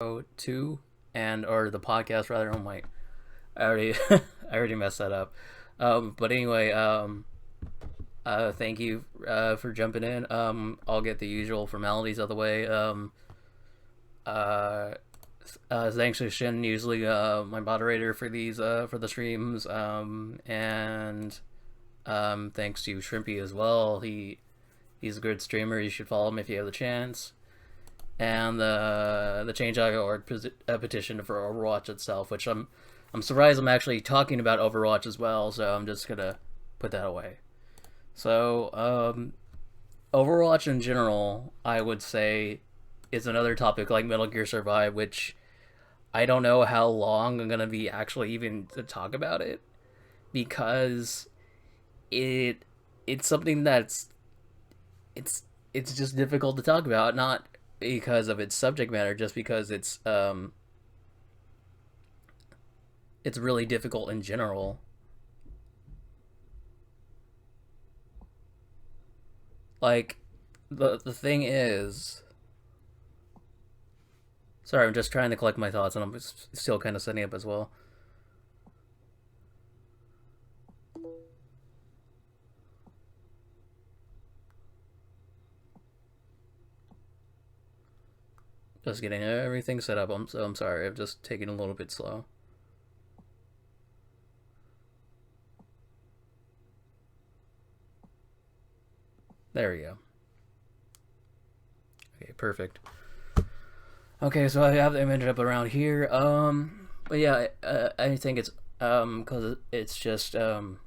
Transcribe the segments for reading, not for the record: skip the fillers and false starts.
2 and or the podcast rather. Oh my, I already I already messed that up. But anyway, thank you for jumping in. I'll get the usual formalities out of the way. Uh, Thanks to Shin, usually my moderator for these for the streams. And thanks to Shrimpy as well. He's a good streamer. You should follow him if you have the chance. And the change.org petition for Overwatch itself, which I'm surprised I'm actually talking about Overwatch as well. So I'm just gonna put that away. So Overwatch in general, I would say, is another topic like Metal Gear Survive, which I don't know how long I'm gonna be actually even to talk about it, because it it's something that's it's it's just difficult to talk about, not because of its subject matter, just because it's really difficult in general. Like the thing is, sorry, I'm just trying to collect my thoughts, and I'm still kind of setting up as well. Just getting everything set up. I'm sorry. I'm just taking a little bit slow. There we go. Okay, perfect. Okay, so I have them ended up around here. But yeah, I think it's because it's just again,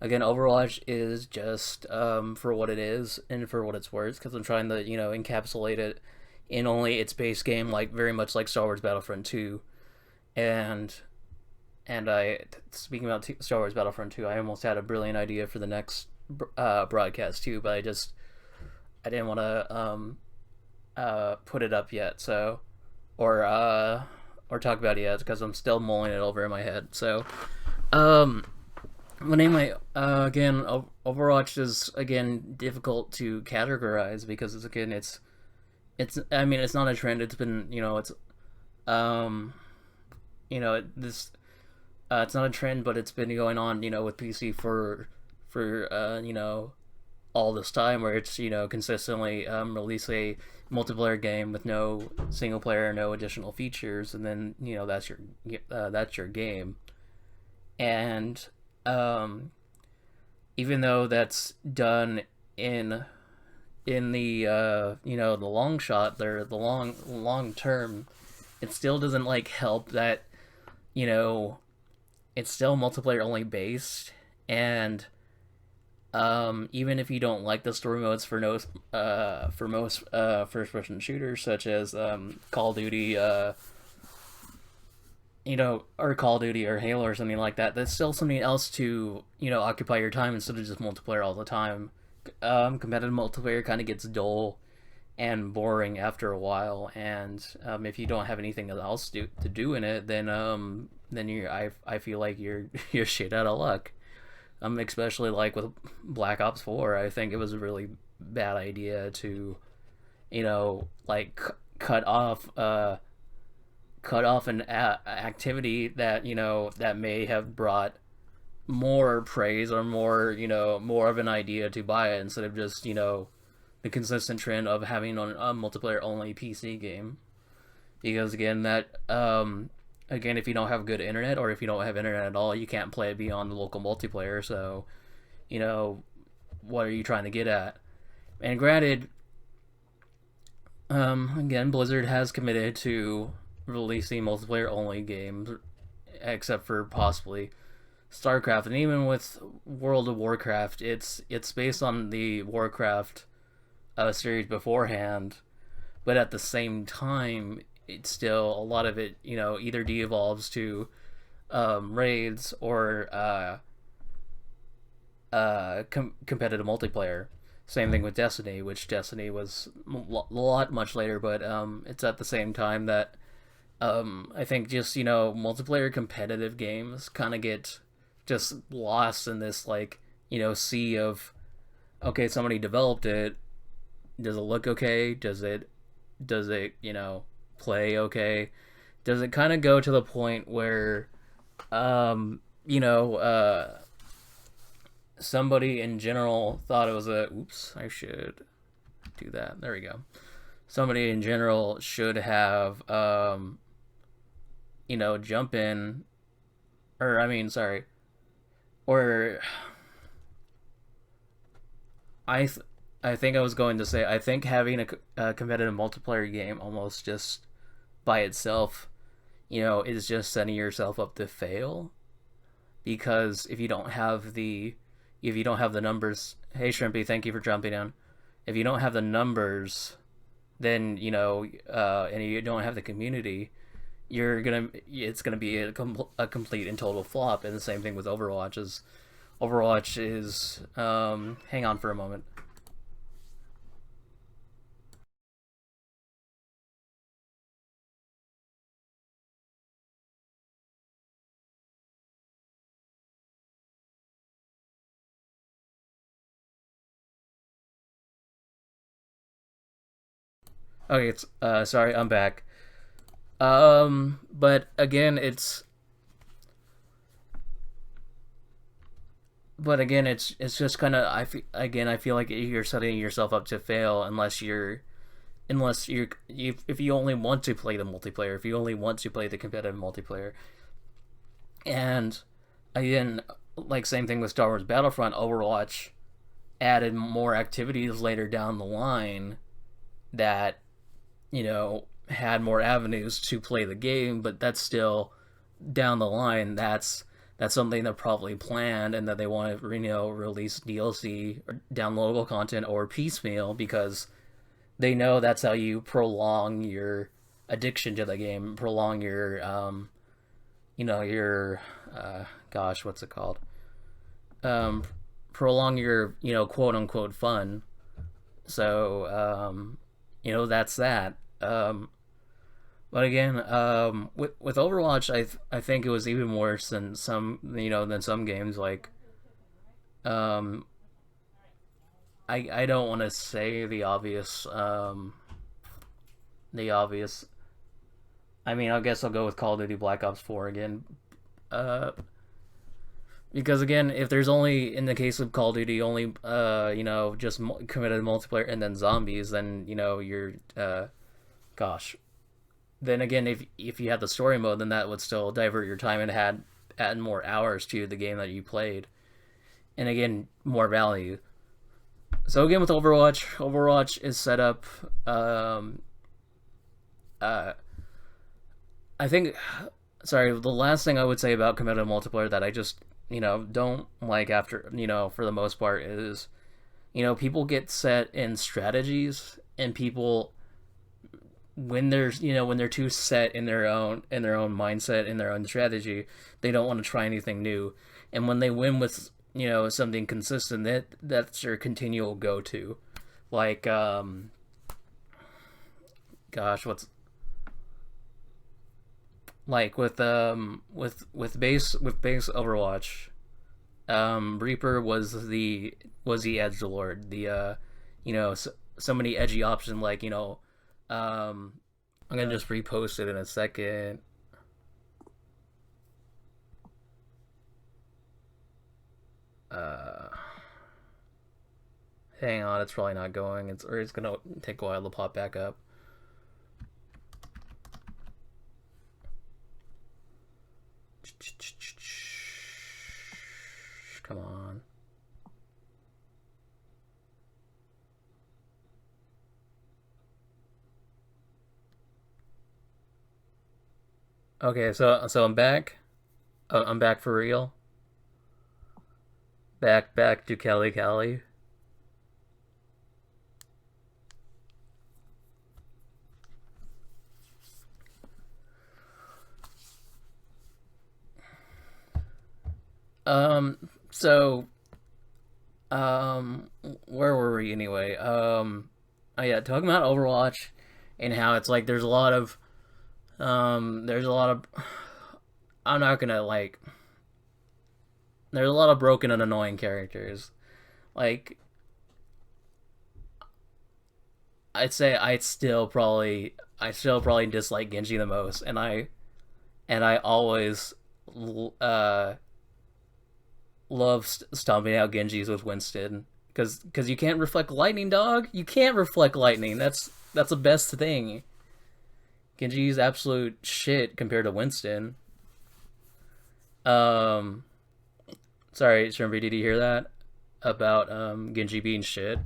Overwatch is just for what it is and for what it's worth. Because I'm trying to encapsulate it in only its base game, like very much like Star Wars Battlefront 2, and I speaking about Star Wars Battlefront 2, I almost had a brilliant idea for the next broadcast too, but I didn't want to put it up yet, so or talk about it yet because I'm still mulling it over in my head. So um, but anyway, again, Overwatch is again difficult to categorize because it's I mean it's not a trend. It's been it's um this it's not a trend, but it's been going on with PC for all this time, where it's consistently release a multiplayer game with no single player, no additional features, and then that's your game. And even though that's done in the the long shot there, the long term, it still doesn't like help that you know it's still multiplayer only based. And even if you don't like the story modes for most first person shooters such as Call of Duty, or Call of Duty or Halo or something like that, that's still something else to occupy your time instead of just multiplayer all the time. Competitive multiplayer kind of gets dull and boring after a while, and if you don't have anything else to do in it, then I feel like you're shit out of luck. Especially like with Black Ops 4, I think it was a really bad idea to, like cut off an activity that that may have brought more praise or more of an idea to buy it, instead of just the consistent trend of having a multiplayer only PC game. Because again, if you don't have good internet, or if you don't have internet at all, you can't play it beyond the local multiplayer. So, what are you trying to get at? And granted, again, Blizzard has committed to releasing multiplayer only games, except for possibly StarCraft. And even with World of Warcraft, it's based on the Warcraft series beforehand, but at the same time, it's still a lot of it, either de-evolves to raids or competitive multiplayer. Same thing with Destiny, which Destiny was a lot much later, but it's at the same time that I think just multiplayer competitive games kind of get just lost in this like sea of, okay, somebody developed it. Does it look okay? Does it play okay? Does it kind of go to the point where, you know, somebody in general thought it was a, oops, I should do that. There we go. Somebody in general should have, jump in, or I mean, sorry, or I, th- I think I was going to say, I think having a competitive multiplayer game almost just by itself, is just setting yourself up to fail because if you don't have the numbers, hey Shrimpy, thank you for jumping in. If you don't have the numbers, then and you don't have the community, it's gonna be a complete and total flop. And the same thing with Overwatch is hang on for a moment. Okay, it's sorry, I'm back. But again, it's just kind of I feel like you're setting yourself up to fail if you only want to play the multiplayer, if you only want to play the competitive multiplayer. And again, like same thing with Star Wars Battlefront, Overwatch added more activities later down the line that had more avenues to play the game, but that's still down the line. That's something they're probably planned, and that they want to release DLC or downloadable content or piecemeal because they know that's how you prolong your addiction to the game, prolong your your gosh, what's it called? Um, Prolong your quote unquote fun. So that's that. But again, with Overwatch, I think it was even worse than some games. Like, um, I don't want to say the obvious. I mean, I guess I'll go with Call of Duty Black Ops 4 again. Uh, because again, if there's only in the case of Call of Duty only just committed multiplayer and then zombies, then you're gosh. Then again, if you had the story mode, then that would still divert your time and add more hours to the game that you played, and again more value. So again with Overwatch is set up. Uh, I think. Sorry, the last thing I would say about competitive multiplayer that I just don't like after for the most part is people get set in strategies, and people when they're too set in their own mindset, in their own strategy, they don't want to try anything new. And when they win with something consistent, that's their continual go to. Like gosh, what's like with base Overwatch, Reaper was the edge lord, the so many edgy options, like I'm gonna just repost it in a second. Uh, Hang on, it's probably not going. It's gonna take a while to pop back up. Come on. Okay, so I'm back. I'm back for real. Back to Kelly Kelly. So where were we anyway? Oh yeah, talking about Overwatch and how it's like there's a lot of I'm not gonna like there's a lot of broken and annoying characters. Like I'd say I'd still probably I still probably dislike Genji the most, and I always uh love stomping out Genjis with Winston because you can't reflect lightning, dog. You can't reflect lightning. That's the best thing. Genji's absolute shit compared to Winston. Um, Sorry, Shrimpy, did you hear that about Genji being shit?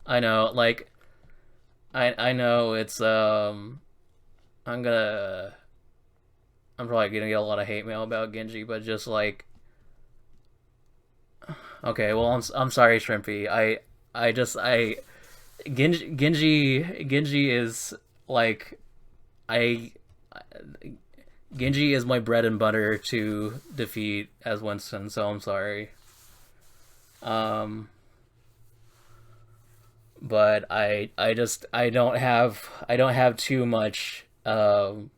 I know, like I know it's I'm gonna I'm probably gonna get a lot of hate mail about Genji, but just like okay, well I'm sorry, Shrimpy. I just I Genji is like I Genji is my bread and butter to defeat as Winston, so I'm sorry. Um, but I don't have too much ambivalence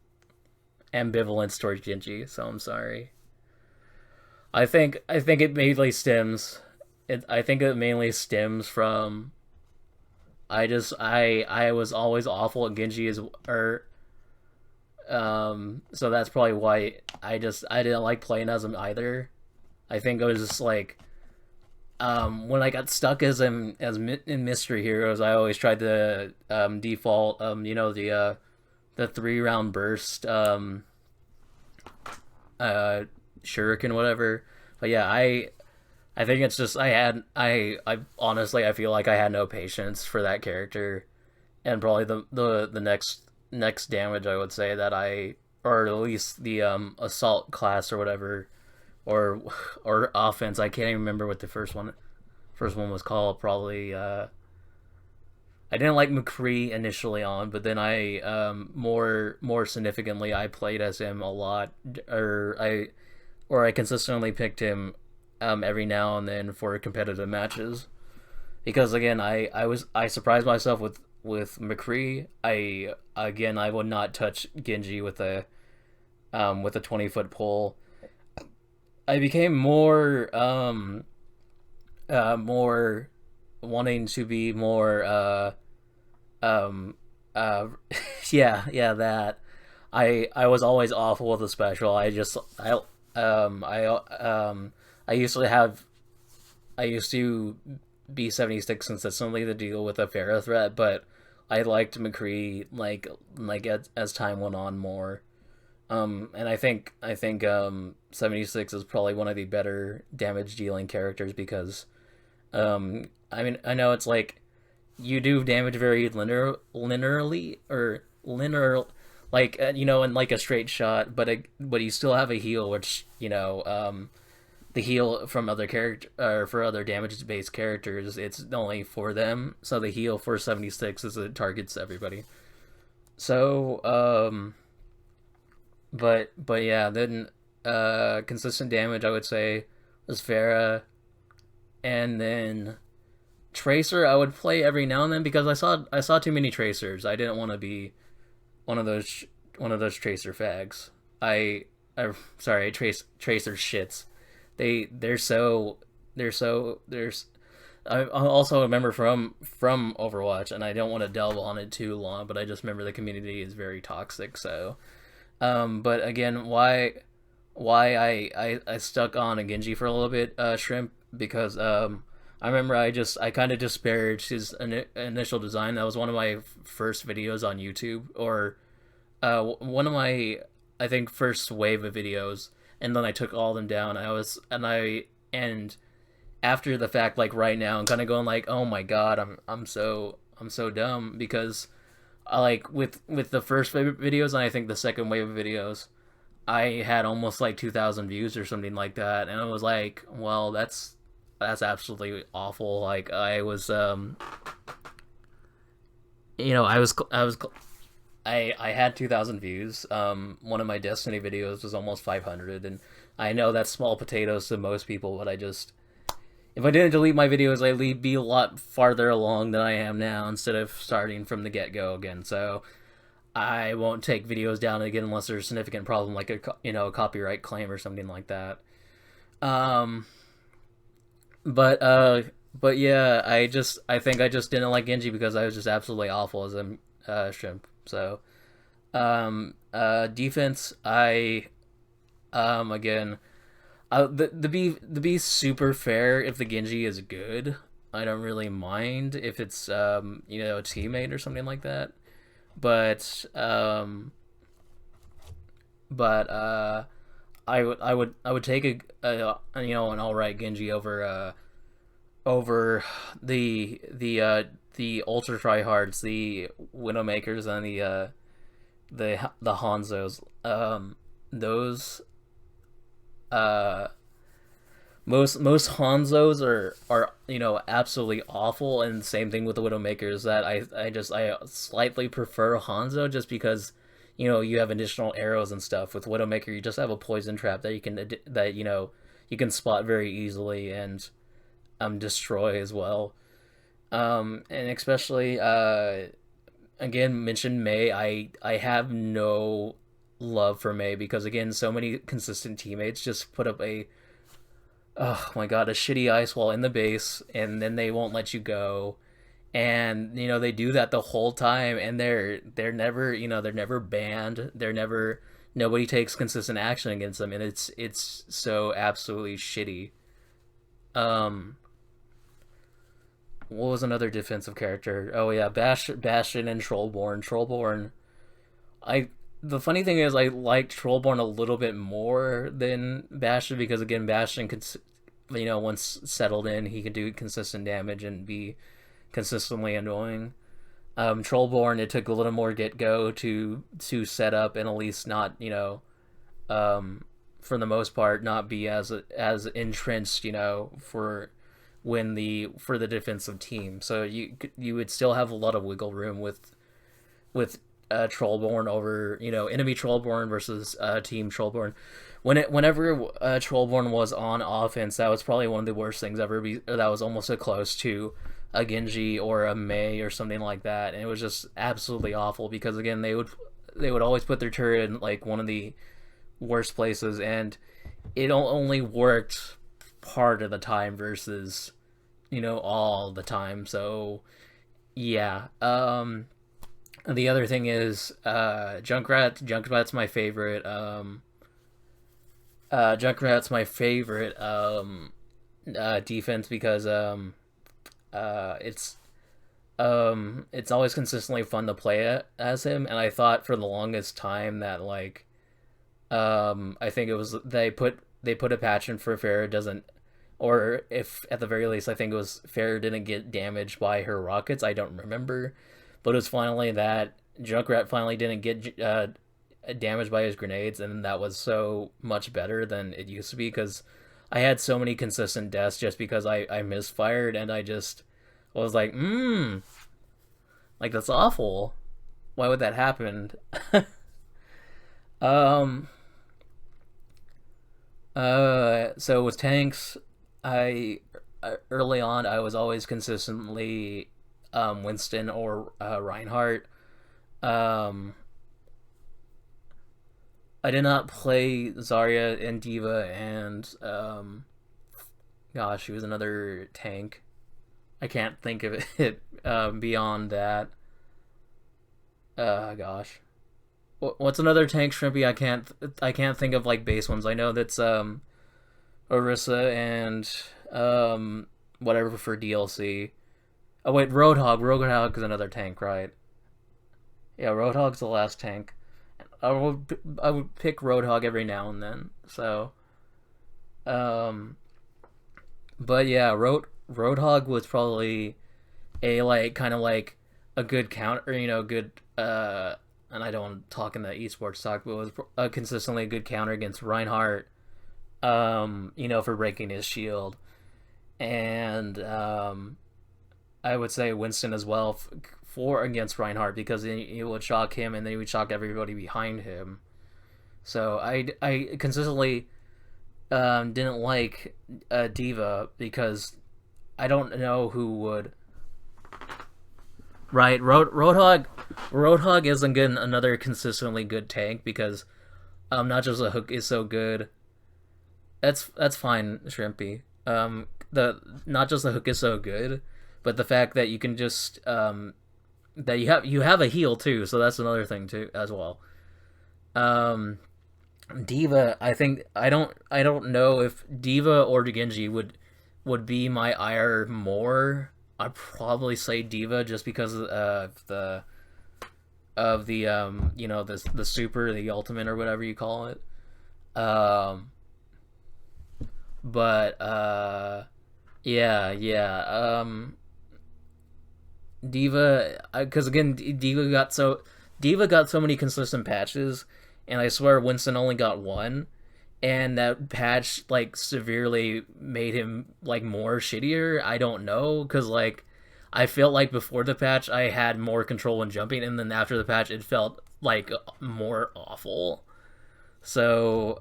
towards Genji, so I'm sorry. I think it mainly stems I think it mainly stems from I was always awful at Genji as or so that's probably why I didn't like playing as him either. I think it was just like when I got stuck in mystery heroes, I always tried to default you know the 3 round burst uh shuriken whatever. But yeah, I think it's just I honestly I feel like I had no patience for that character, and probably the next damage I would say that I or at least the assault class or whatever or or offense, I can't even remember what the first one was called. Probably I didn't like McCree initially on, but then I more significantly I played as him a lot, or I consistently picked him every now and then for competitive matches. Because again, I surprised myself with McCree. I would not touch Genji with a 20-foot pole. I became more wanting to be more um uh yeah that I was always awful with the special. I used to have I used to be 76 consistently to deal with a Pharaoh threat, but I liked McCree like as time went on more. And I think 76 is probably one of the better damage dealing characters because I mean I know it's like you do damage very linearly or linear like you know in like a straight shot, but you still have a heal which you know the heal from other character or for other damage based characters it's only for them, so the heal for 76 is it targets everybody. So but yeah, then consistent damage I would say was Pharah, and then Tracer I would play every now and then because I saw too many Tracers. I didn't want to be one of those Tracer fags. I sorry, Tracer shits. They're so there's I also remember from Overwatch, and I don't want to delve on it too long, but I just remember the community is very toxic. So, but again, why I stuck on a Genji for a little bit, Shrimp, because I remember I kind of disparaged his initial design. That was one of my first videos on YouTube, or one of my I think first wave of videos, and then I took all of them down. And after the fact, like right now, I'm kind of going like, oh my god, I'm so dumb because I like with the first wave of videos and I think the second wave of videos, I had almost like 2,000 views or something like that, and I was like, well, that's absolutely awful. Like I was you know I had 2,000 views. One of my Destiny videos was almost 500, and I know that's small potatoes to most people, but I just if I didn't delete my videos, I'd be a lot farther along than I am now instead of starting from the get go again. So I won't take videos down again unless there's a significant problem, like a copyright claim or something like that. Um, but But yeah, I think I just didn't like Genji because I was just absolutely awful as a shrimp. So defense, again, the be super fair, if the Genji is good, I don't really mind if it's a teammate or something like that. But but I would take an all right Genji over the ultra tryhards, the Widowmakers, and the Hanzos. Those uh most Hanzos are absolutely awful, and same thing with the Widowmakers. That I slightly prefer Hanzo just because you have additional arrows and stuff. With Widowmaker, you just have a poison trap that you can spot very easily and destroy as well. And especially again, mentioned Mei. I have no love for Mei because again, so many consistent teammates just put up a, oh my god, a shitty ice wall in the base, and then they won't let you go. And they do that the whole time, and they're never they're never banned. They're never Nobody takes consistent action against them, and it's so absolutely shitty. Um, what was another defensive character? Oh yeah, Bastion and Trollborn. I the funny thing is I liked Trollborn a little bit more than Bastion because again, Bastion could, once settled in, he could do consistent damage and be consistently annoying. Trollborn, it took a little more get go to set up and at least not, for the most part, not be as entrenched, for the defensive team. So you would still have a lot of wiggle room with Trollborn over enemy Trollborn versus team Trollborn. Whenever Trollborn was on offense, that was probably one of the worst things ever. That was almost so close to a Genji or a Mei or something like that, and it was just absolutely awful because again they would always put their turret in like one of the worst places, and it only worked part of the time versus all the time. So yeah. The other thing is Junkrat's my favorite. Junkrat's my favorite defense because it's always consistently fun to play as him, and I thought for the longest time that like I think it was they put a patch in for Farah doesn't, or if at the very least I think it was Farah didn't get damaged by her rockets. I don't remember, but it was finally that Junkrat finally didn't get damaged by his grenades, and that was so much better than it used to be because I had so many consistent deaths just because I misfired, and I just was like, like that's awful. Why would that happen? um. So with tanks, I early on I was always consistently Winston or Reinhardt. Um, I did not play Zarya and Diva, and gosh, she was another tank. I can't think of it beyond that. Gosh, what's another tank, Shrimpy? I can't think of like base ones. I know that's Orisa and whatever for DLC. Oh wait, Roadhog. Roadhog is another tank, right? Yeah, Roadhog's the last tank. I would pick Roadhog every now and then. So, um, but yeah, Roadhog was probably a like kind of like a good counter, good and I don't want to talk in the esports talk, but it was consistently a good counter against Reinhardt, for breaking his shield, and I would say Winston as well for against Reinhardt because he would shock him and then he would shock everybody behind him. So I consistently didn't like Diva because I don't know who would. Right, Roadhog isn't good. Another consistently good tank because not just a hook is so good. That's fine, Shrimpy. the not just the hook is so good, but the fact that you can just that you have a heal too, so that's another thing too as well. Um, Diva, I think I don't know if Diva or Genji would be my ire more. I'd probably say Diva just because of the the super, the ultimate, or whatever you call it. Um, but yeah, yeah. Diva, because again, Diva got so many consistent patches, and I swear Winston only got one, and that patch like severely made him like more shittier. I don't know, because like I felt like before the patch I had more control when jumping, and then after the patch it felt like more awful. So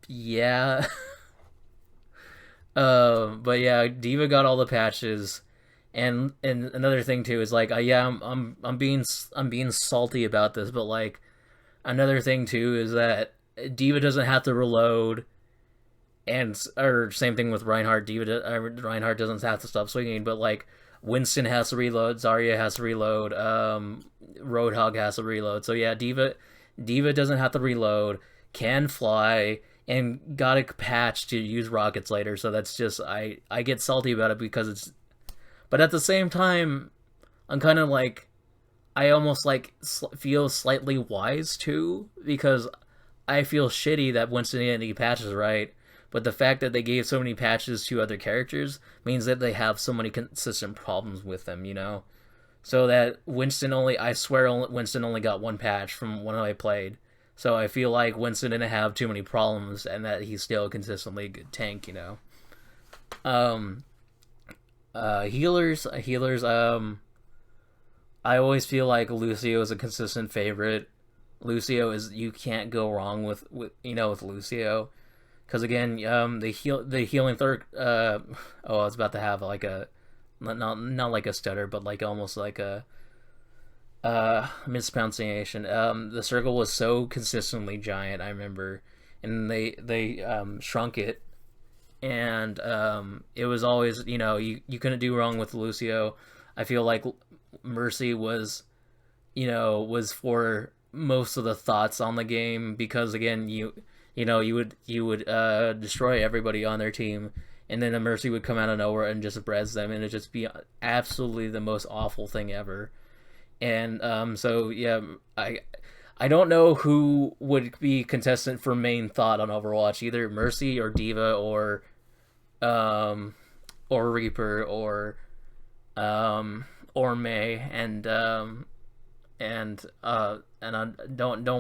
yeah. But yeah, Diva got all the patches, and another thing too is like, yeah, I'm being salty about this, but like another thing too is that Diva doesn't have to reload, and or same thing with Reinhardt. Reinhardt doesn't have to stop swinging, but like Winston has to reload, Zarya has to reload, Roadhog has to reload. So yeah, Diva doesn't have to reload, can fly, and got a patch to use rockets later. So that's just I get salty about it because it's, but at the same time I'm kind of like, I almost like feel slightly wise too, because I feel shitty that Winston didn't get patches right. But the fact that they gave so many patches to other characters means that they have so many consistent problems with them, you know? So that I swear Winston only got one patch from when I played. So I feel like Winston didn't have too many problems, and that he's still consistently a good tank, you know? Um, healers, I always feel like Lucio is a consistent favorite. Lucio is, you can't go wrong with Lucio, because again, the healing third. Oh, I was about to have like a, not like a stutter, but like almost like a mispronunciation. The circle was so consistently giant, I remember, and they shrunk it, and it was always, you couldn't do wrong with Lucio. I feel like Mercy was for most of the thoughts on the game, because again, you would destroy everybody on their team, and then a Mercy would come out of nowhere and just res them, and it'd just be absolutely the most awful thing ever. And so yeah, I don't know who would be contestant for main thought on Overwatch, either Mercy or Diva um or Reaper or May, and don't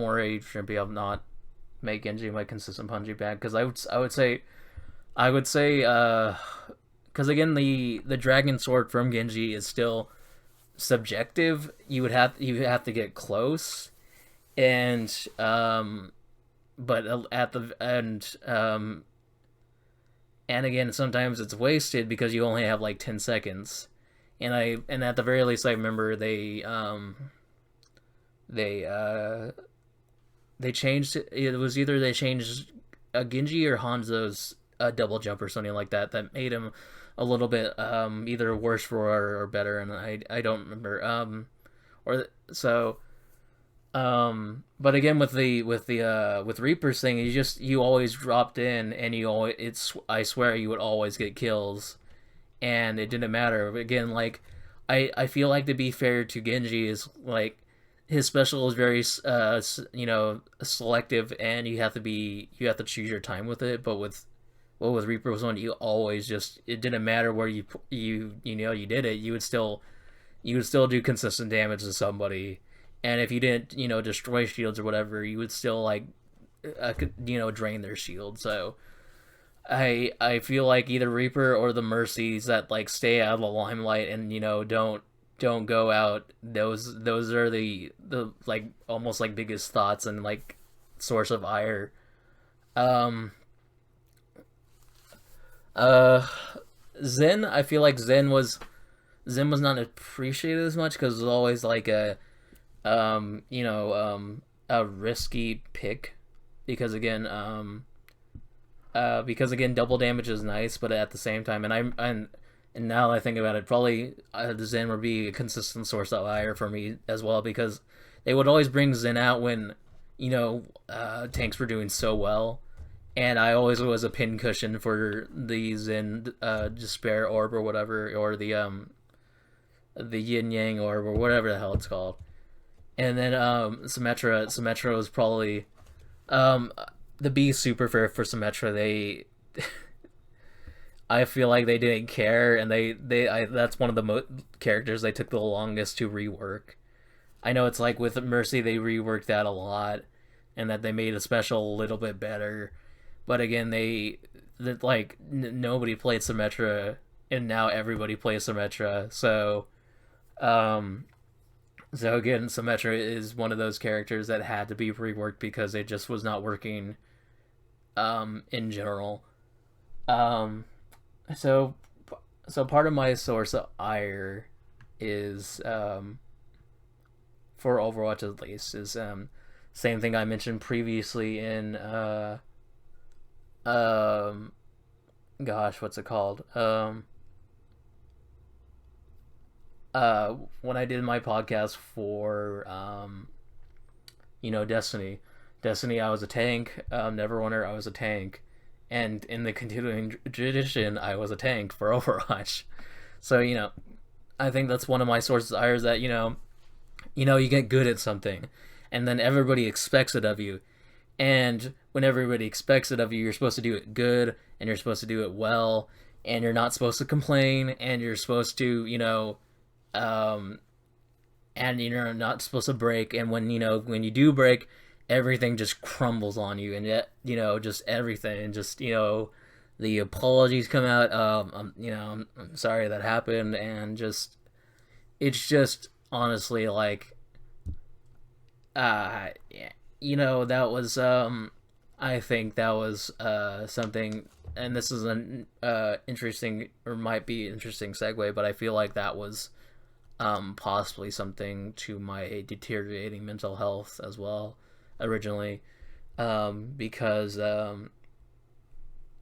worry, Shrimpy, I'll not make Genji my consistent punching bag, because I would say because again, the Dragon Sword from Genji is still subjective. You have to get close, and but at the and again, sometimes it's wasted because you only have like 10 seconds. And at the very least, I remember they changed it. It was either they changed Genji or Hanzo's double jump or something like that, that made him a little bit either worse for or better, and I don't remember. Or so but again, with Reaper's thing, you always dropped in, and I swear you would always get kills, and it didn't matter. Again, like I feel like, to be fair to Genji, is like his special is very selective, and you have to choose your time with it. But with Reaper was one, you always just, it didn't matter where you did it, you would still do consistent damage to somebody. And if you didn't, destroy shields or whatever, you would still like drain their shield. So I feel like either Reaper or the Mercies that like stay out of the limelight and don't go out, those are the like almost like biggest thoughts and like source of ire. Um uh Zen, I feel like Zen was not appreciated as much, because it was always like a risky pick, because again, because again, double damage is nice, but at the same time, and now that I think about it, probably the Zen would be a consistent source of ire for me as well, because they would always bring Zen out when, tanks were doing so well, and I always was a pincushion for the Zen Despair Orb or whatever, or the Yin Yang Orb or whatever the hell it's called. And then Symmetra was probably the B super for Symmetra. I feel like they didn't care, and that's one of the characters they took the longest to rework. I know it's like with Mercy they reworked that a lot, and that they made a special a little bit better, but again nobody played Symmetra, and now everybody plays Symmetra. So again, Symmetra is one of those characters that had to be reworked because it just was not working in general. So part of my source of ire is for Overwatch at least is same thing I mentioned previously in gosh, what's it called? When I did my podcast for Destiny, I was a tank. Neverwinter, I was a tank, and in the continuing tradition, I was a tank for Overwatch. So I think that's one of my sources of ire is that you get good at something, and then everybody expects it of you, and when everybody expects it of you, you're supposed to do it good, and you're supposed to do it well, and you're not supposed to complain, and you're supposed to and you're not supposed to break, and when you do break, everything just crumbles on you, and yet just everything, and just the apologies come out. I'm sorry that happened, and just it's just honestly like that was I think that was something, and this is an interesting, or might be interesting segue, but I feel like that was possibly something to my deteriorating mental health as well originally, because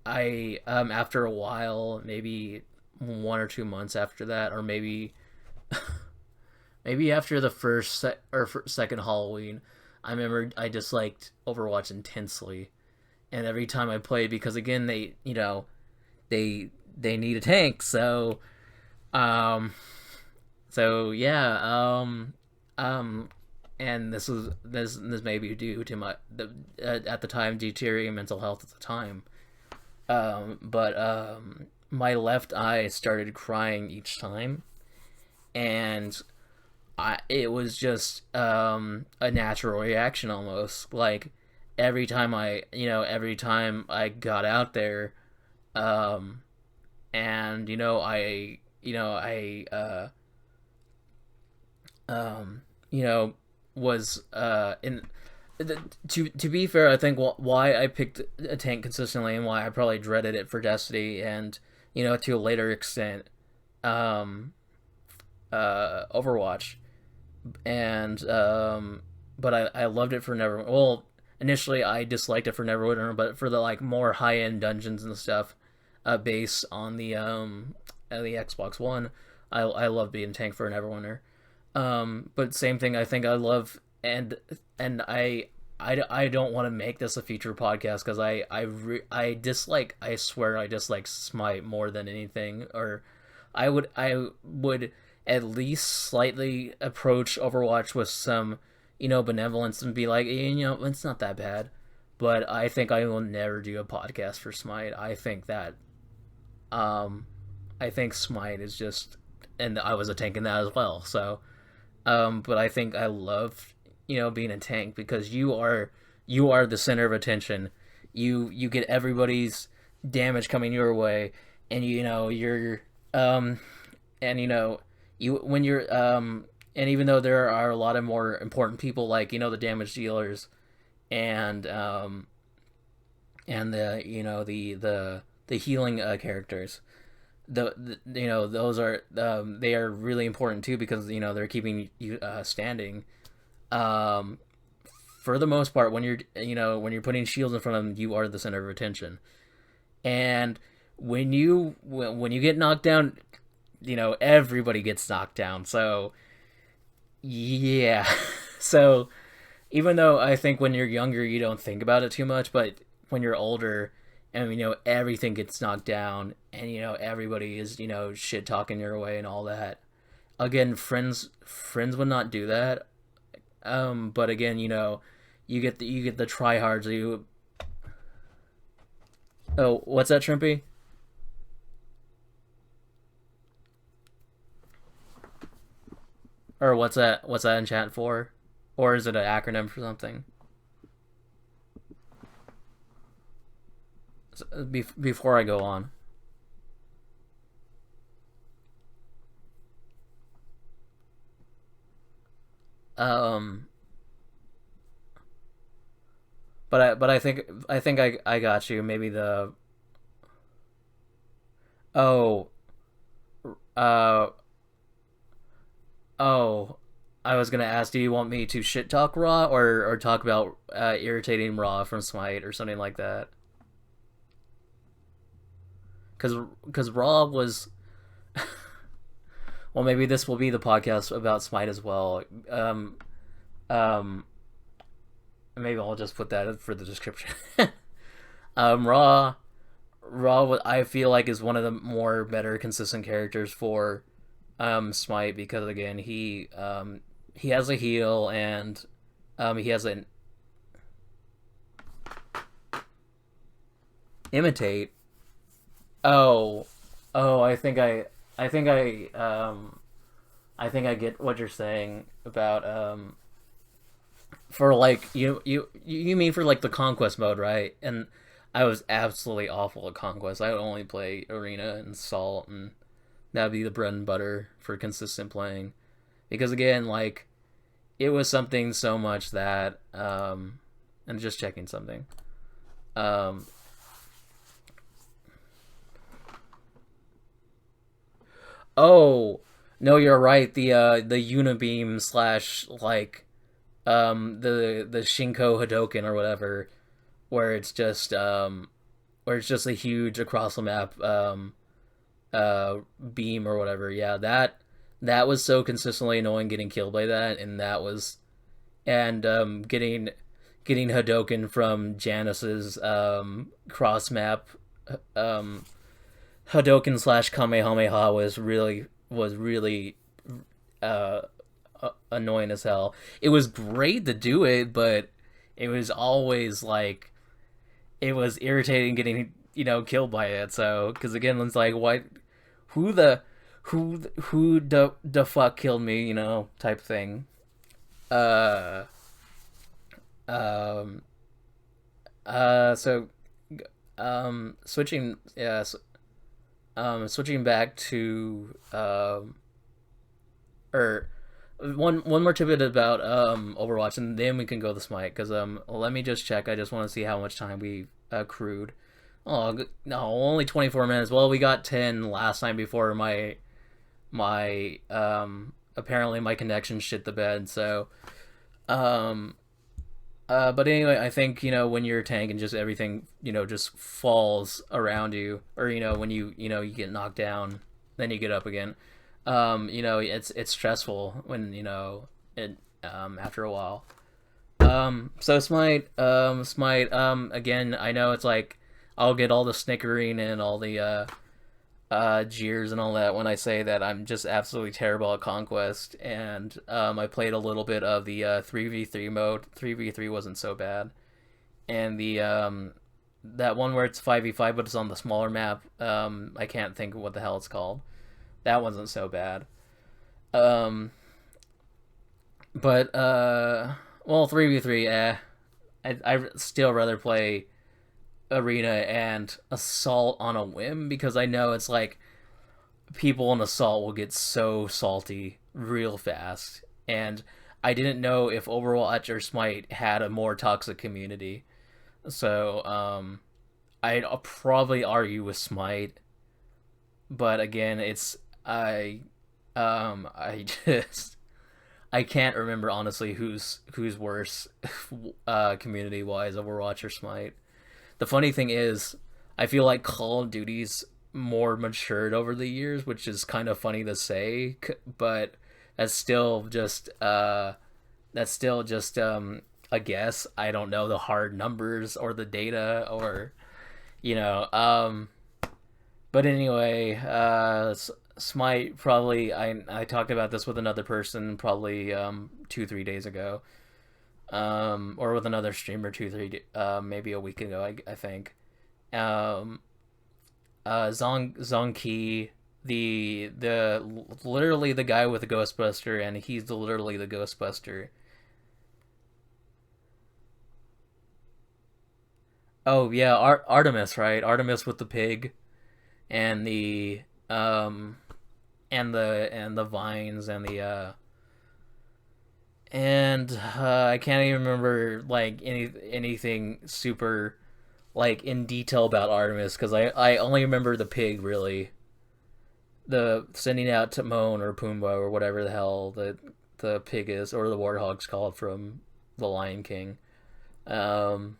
I after a while, maybe 1 or 2 months after that, or maybe maybe after the first second Halloween, I remember I disliked Overwatch intensely, and every time I played, because again they need a tank, so and this may be due to my at the time deteriorating mental health at the time, but my left eye started crying each time, and it was just a natural reaction almost, like every time I got out there, and was in to be fair, I think why I picked a tank consistently, and why I probably dreaded it for Destiny, and to a later extent Overwatch, and but I loved it for Neverwinter. Well, initially I disliked it for Neverwinter, but for the more high end dungeons and stuff, based on the Xbox One, I love being tank for Neverwinter. But same thing, I think I love, and I don't want to make this a future podcast, because I dislike, I swear I dislike Smite more than anything, or I would at least slightly approach Overwatch with some benevolence, and be like, it's not that bad, but I think I will never do a podcast for Smite. I think that I think Smite is just, and I was a tank in that as well, so but I think I love being a tank, because you are the center of attention. You get everybody's damage coming your way, and you're you when you're and even though there are a lot of more important people, like the damage dealers, and the the healing characters, those are they are really important too, because they're keeping you standing. For the most part, when you're putting shields in front of them, you are the center of attention. And when you get knocked down, everybody gets knocked down. So yeah, so even though I think when you're younger you don't think about it too much, but when you're older and everything gets knocked down and everybody is shit talking your way and all that. Again, friends would not do that. But again, you get the tryhards. You Oh, what's that, Shrimpy? Or what's that? What's that in chat for? Or is it an acronym for something? Before I go on. Um, but I think I got you. Maybe the oh uh oh I was gonna ask, do you want me to shit talk Raw or talk about irritating Raw from Smite or something like that? Because Raw was well, maybe this will be the podcast about Smite as well. Um, Maybe I'll just put that for the description. Raw, I feel like is one of the more better consistent characters for Smite because again he has a heal and he has an imitate. Oh, oh, I think I get what you're saying about for like you mean for like the conquest mode, right? And I was absolutely awful at conquest. I would only play arena and salt, and that'd be the bread and butter for consistent playing. Because again, like it was something so much that and just checking something. Um, oh no, you're right. The unibeam slash like the Shinko Hadoken or whatever, where it's just a huge across the map beam or whatever. Yeah, that was so consistently annoying getting killed by that, and that was and getting Hadoken from Janice's cross map um Hadoken slash Kamehameha was really uh annoying as hell. It was great to do it, but it was always like it was irritating getting killed by it. So because again, it's like what, who the who the fuck killed me, type thing. Uh, um, so switching switching back to or one more tidbit about Overwatch, and then we can go to Smite. Because let me just check. I just want to see how much time we accrued. Oh no, only 24 minutes. Well, we got 10 last time before my apparently my connection shit the bed. So um but anyway, I think when you're a tank and just everything just falls around you, or when you get knocked down, then you get up again. It's stressful when it after a while. So Smite. Again, I know it's like I'll get all the snickering and all the jeers and all that when I say that I'm just absolutely terrible at Conquest, and I played a little bit of the 3v3 mode. 3v3 wasn't so bad, and the that one where it's 5v5 but it's on the smaller map. I can't think of what the hell it's called. That wasn't so bad. Um, but well, 3v3. I still rather play arena and assault on a whim, because I know it's like people in assault will get so salty real fast, and I didn't know if Overwatch or Smite had a more toxic community. So I'd probably argue with Smite, but again, I just I can't remember honestly who's worse community wise, Overwatch or Smite. The funny thing is, I feel like Call of Duty's more matured over the years, which is kind of funny to say, but that's still just that's still just a guess. I don't know the hard numbers or the data or you know. But anyway, Smite probably I talked about this with another person probably 2-3 days ago, or with another streamer maybe a week ago I think. Um, Zongki, the literally the guy with the Ghostbuster, and literally the Ghostbuster. Oh yeah, Artemis, right? Artemis with the pig and the um and the vines and the I can't even remember like anything super like in detail about Artemis because I only remember the pig really, the sending out Timon or Pumbaa or whatever the hell the pig is, or the warthog's called from the Lion King. Um,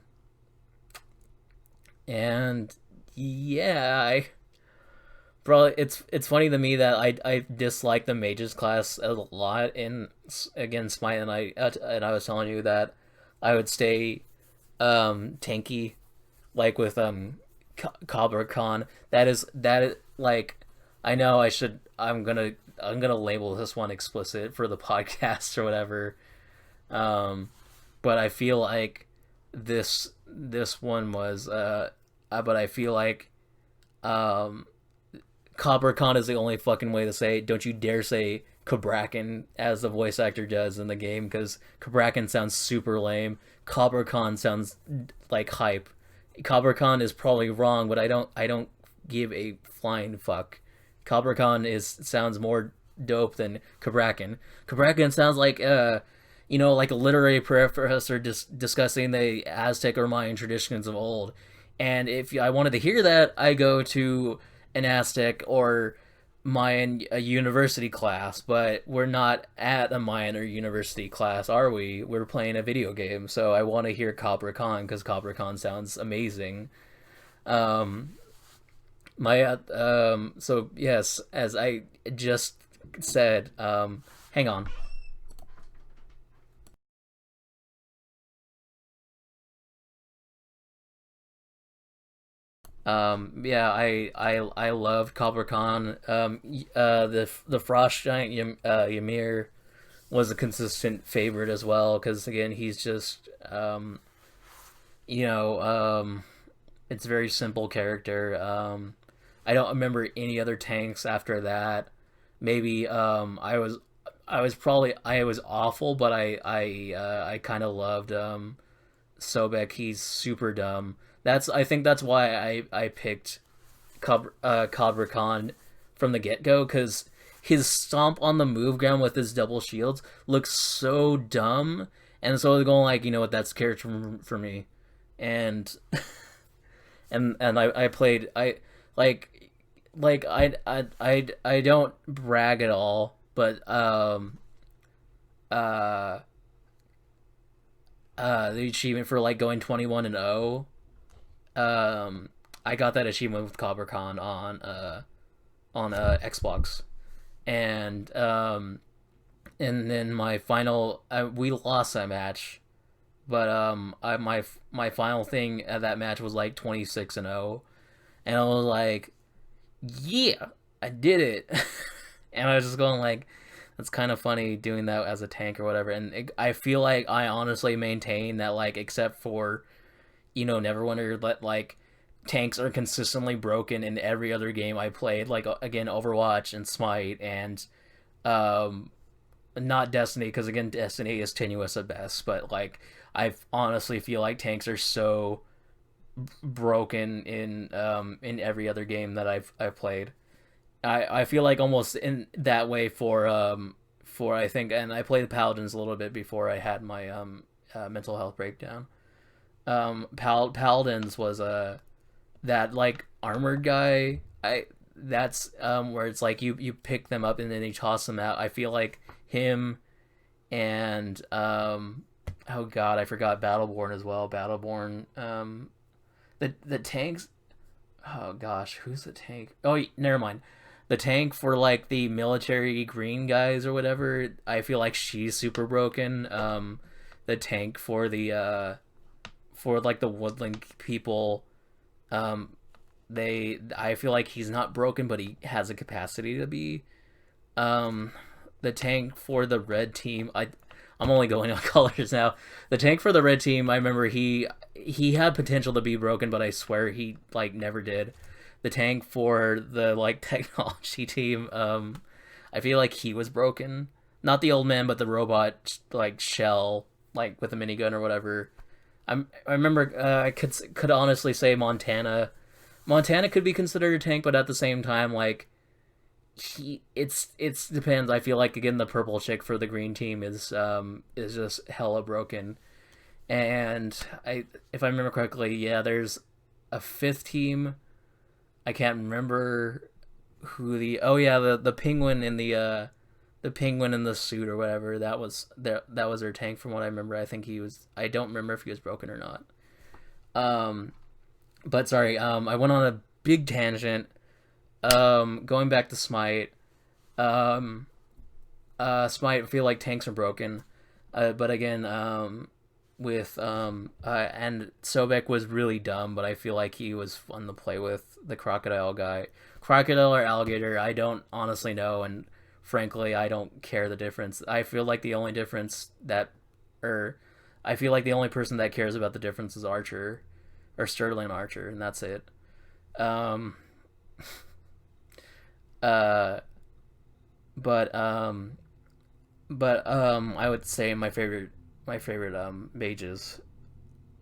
and yeah, bro, it's funny to me that I dislike the mages class a lot in again Smite, and I was telling you that I would stay tanky like with Cobra Khan. That is like I know I'm gonna label this one explicit for the podcast or whatever. Um, but I feel like this one was but I feel like um Cobra Khan is the only fucking way to say it. Don't you dare say Cabrakan as the voice actor does in the game because Cabrakan sounds super lame. Cobra Khan sounds like hype. Cobra Khan is probably wrong, but I don't give a flying fuck. Cobra Khan sounds more dope than Cabrakan. Cabrakan sounds like like a literary professor discussing the Aztec or Mayan traditions of old. And if I wanted to hear that, I go to an Aztec or Mayan a university class, but we're not at a Mayan or university class, are we? We're playing a video game, so I want to hear Cobra Khan because Cobra Khan sounds amazing. Um, so yes, as I just said, hang on. Yeah, I love Cobra Khan. The Frost Giant Ymir was a consistent favorite as well because again he's just you know it's a very simple character. I don't remember any other tanks after that. Maybe I was awful, but I kind of loved Sobek. He's super dumb. I think that's why I picked Cobra Khan from the get go because his stomp on the move ground with his double shields looks so dumb, and so I was going like, you know what, that's character for me, and I played I don't brag at all, but uh the achievement for like going 21-0. I got that achievement with Cobra Khan on Xbox, and then my final we lost that match, but my final thing at that match was like 26-0, and I was like, yeah, I did it, and I was just going like. It's kind of funny doing that as a tank or whatever, and I feel like I honestly maintain that, like, except for Neverwinter, but like tanks are consistently broken in every other game I played. Like again, Overwatch and Smite, and um, not Destiny because again, Destiny is tenuous at best. But like, I honestly feel like tanks are so broken in every other game that I've played. I feel like almost in that way for I think, and I played Paladins a little bit before I had my mental health breakdown. Paladins was that like armored guy. I That's where it's like you pick them up and then you toss them out. I feel like him and oh god, I forgot Battleborn as well. Battleborn the tanks. Oh gosh, who's the tank? Oh, never mind. The tank for like the military green guys or whatever. I feel like she's super broken. The tank for like the woodland people. Um, I feel like he's not broken, but he has a capacity to be. Um, the tank for the red team. I'm only going on colors now. The tank for the red team, I remember he had potential to be broken, but I swear he like never did. The tank for the like technology team, I feel like he was broken. Not the old man, but the robot like shell, like with a minigun or whatever. I remember I could honestly say Montana. Montana could be considered a tank, but at the same time, like it's depends. I feel like again the purple chick for the green team is just hella broken. And I if I remember correctly, yeah, there's a fifth team. I can't remember who oh yeah, the penguin in the penguin in the suit or whatever, that was their tank from what I remember. I don't remember if he was broken or not. Um but sorry, I went on a big tangent. Going back to Smite. Um Smite, I feel like tanks are broken. But again, with and Sobek was really dumb, but I feel like he was fun to play with. The crocodile guy, crocodile or alligator, I don't honestly know, and frankly, I don't care the difference. I feel like the only difference that, or I feel like the only person that cares about the difference is Archer, or Sterling Archer, and that's it. Um, uh, but I would say my favorite mages,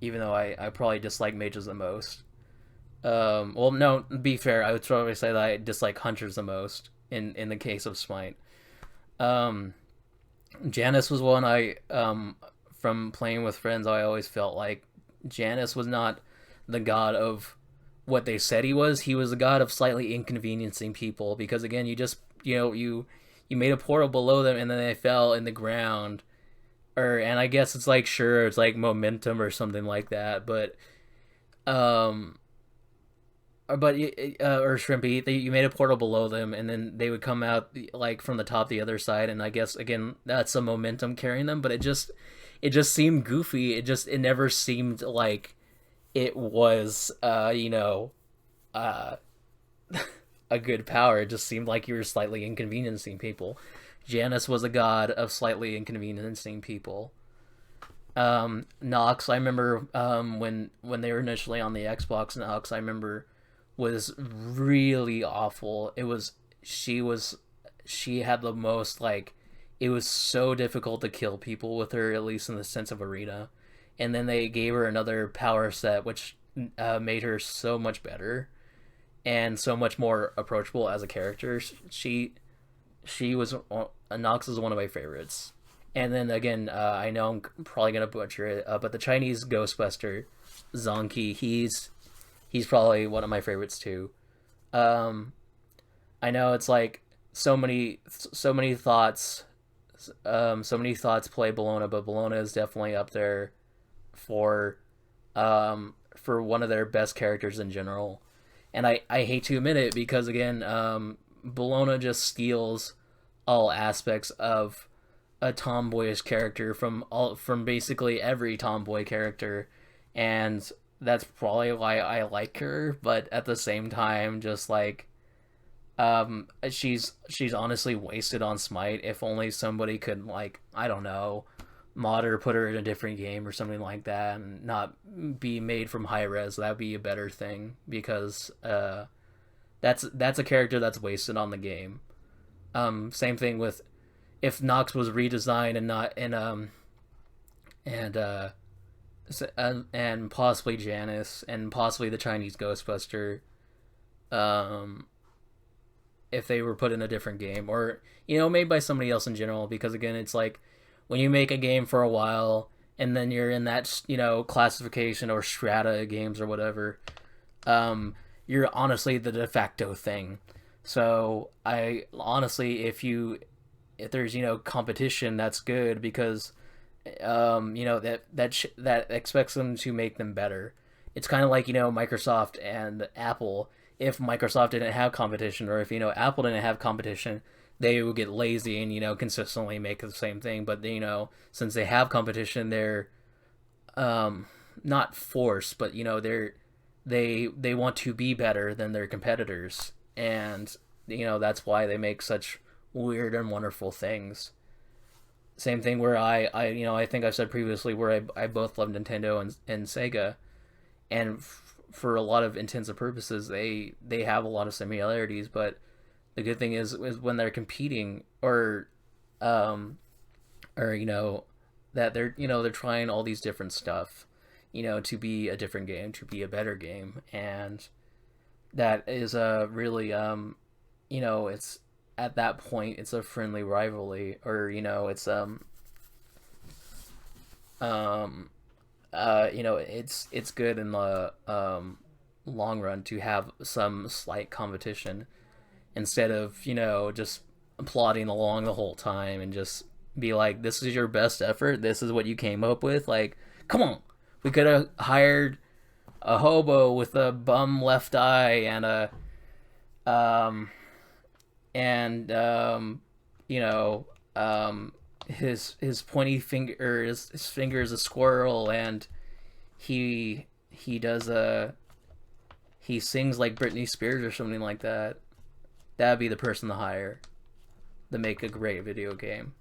even though I probably dislike mages the most. Well, no, be fair, I would probably say that I dislike hunters the most in the case of Smite. Um, Janice was one from playing with friends. I always felt like Janice was not the god of what they said he was. He was the god of slightly inconveniencing people because again, you made a portal below them and then they fell in the ground. And I guess it's like sure it's like momentum or something like that, um or Shrimpy, you made a portal below them, and then they would come out like from the top the other side, and I guess again that's a momentum carrying them, but it just seemed goofy. It never seemed like it was uh a good power. It just seemed like you were slightly inconveniencing people. Janice was a god of slightly inconveniencing people. Nox, I remember when they were initially on the Xbox, Nox, I remember was really awful. She had the most like it was so difficult to kill people with her, at least in the sense of arena. And then they gave her another power set, which made her so much better and so much more approachable as a character. She was Nox is one of my favorites. And then again, I know I'm probably gonna butcher it, but the Chinese Ghostbuster, Zonky, he's probably one of my favorites too. Um, I know it's like so many thoughts, so many thoughts play Bologna, but Bologna is definitely up there for for one of their best characters in general. And I hate to admit it because again, Bologna just steals all aspects of a tomboyish character from basically every tomboy character, and that's probably why I like her. But at the same time, just like she's honestly wasted on Smite. If only somebody could like I don't know, mod her, put her in a different game or something like that, and not be made from Hi-Rez. That'd be a better thing because that's a character that's wasted on the game. Same thing with if Nox was redesigned and not and and possibly Janice and possibly the Chinese Ghostbuster, um, if they were put in a different game or made by somebody else in general. Because again, it's like when you make a game for a while and then you're in that classification or strata games or whatever, you're honestly the de facto thing. So I honestly, if there's competition, that's good because that expects them to make them better. it's kind of like, Microsoft and Apple. If Microsoft didn't have competition, or if, Apple didn't have competition, they would get lazy and, consistently make the same thing. But, since they have competition, they're not forced, but, they want to be better than their competitors. And, that's why they make such weird and wonderful things. Same thing where I think I've said previously where I both love Nintendo and Sega, and for a lot of intents and purposes, they have a lot of similarities. But the good thing is when they're competing, or that they're trying all these different stuff, to be a different game, to be a better game, and that is a really it's at that point it's a friendly rivalry, or it's it's good in the long run to have some slight competition instead of just plodding along the whole time and just be like, this is your best effort, this is what you came up with. Like, come on, we could have hired a hobo with a bum left eye and a and his pointy finger, or his finger is a squirrel, and he does he sings like Britney Spears or something like that. That'd be the person to hire to make a great video game.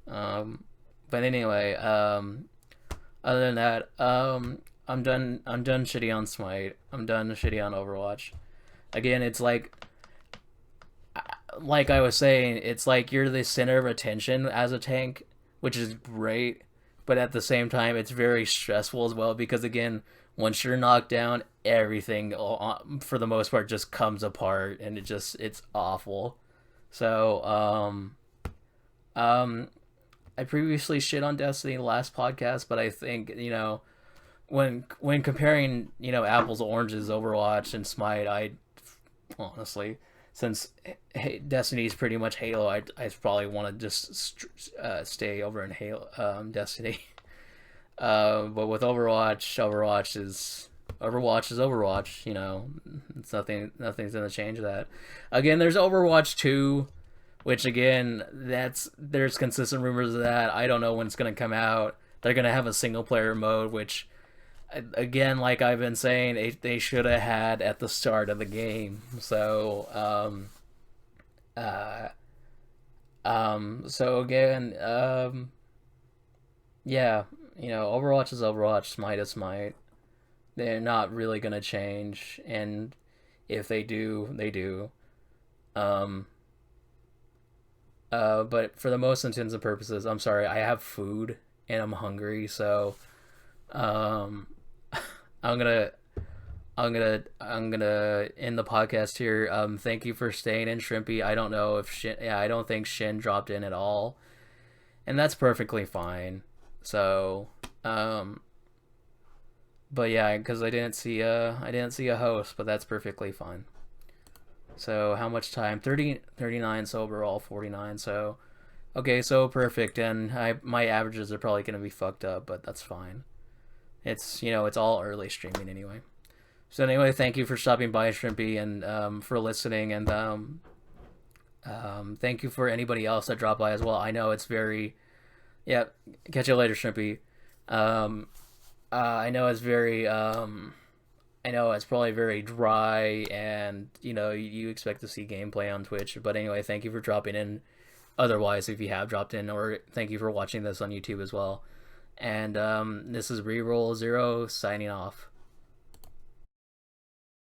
But anyway, other than that, I'm done shitty on Smite. I'm done shitty on Overwatch. Again, it's like I was saying, it's like you're the center of attention as a tank, which is great, but at the same time, it's very stressful as well, because again, once you're knocked down, everything, for the most part, just comes apart, and it's awful. So, I previously shit on Destiny last podcast, but I think, when comparing, apples to oranges, Overwatch and Smite, I honestly, since Destiny's pretty much Halo, I probably want to just stay over in Halo, Destiny. But with Overwatch is Overwatch. It's nothing's gonna change that. Again, there's Overwatch 2, which again, there's consistent rumors of that. I don't know when it's gonna come out. They're gonna have a single player mode, which, again, like I've been saying, they should have had at the start of the game. So, so again, yeah, Overwatch is Overwatch, Smite is Smite. They're not really gonna change, and if they do, they do. But for the most intents and purposes, I'm sorry, I have food and I'm hungry, so I'm gonna end the podcast here. Thank you for staying in, Shrimpy. I don't know if I don't think Shin dropped in at all, and that's perfectly fine. So, but yeah, because I didn't see a host, but that's perfectly fine. So how much time? 39 sober, all 49. So, okay, so perfect. And my averages are probably gonna be fucked up, but that's fine. It's it's all early streaming anyway. So anyway, thank you for stopping by, Shrimpy, and for listening, and thank you for anybody else that dropped by as well. I know it's very, yeah. Catch you later, Shrimpy. I know it's very I know it's probably very dry, and you expect to see gameplay on Twitch, but anyway, thank you for dropping in. Otherwise, if you have dropped in, or thank you for watching this on YouTube as well. And this is Reroll Zero signing off.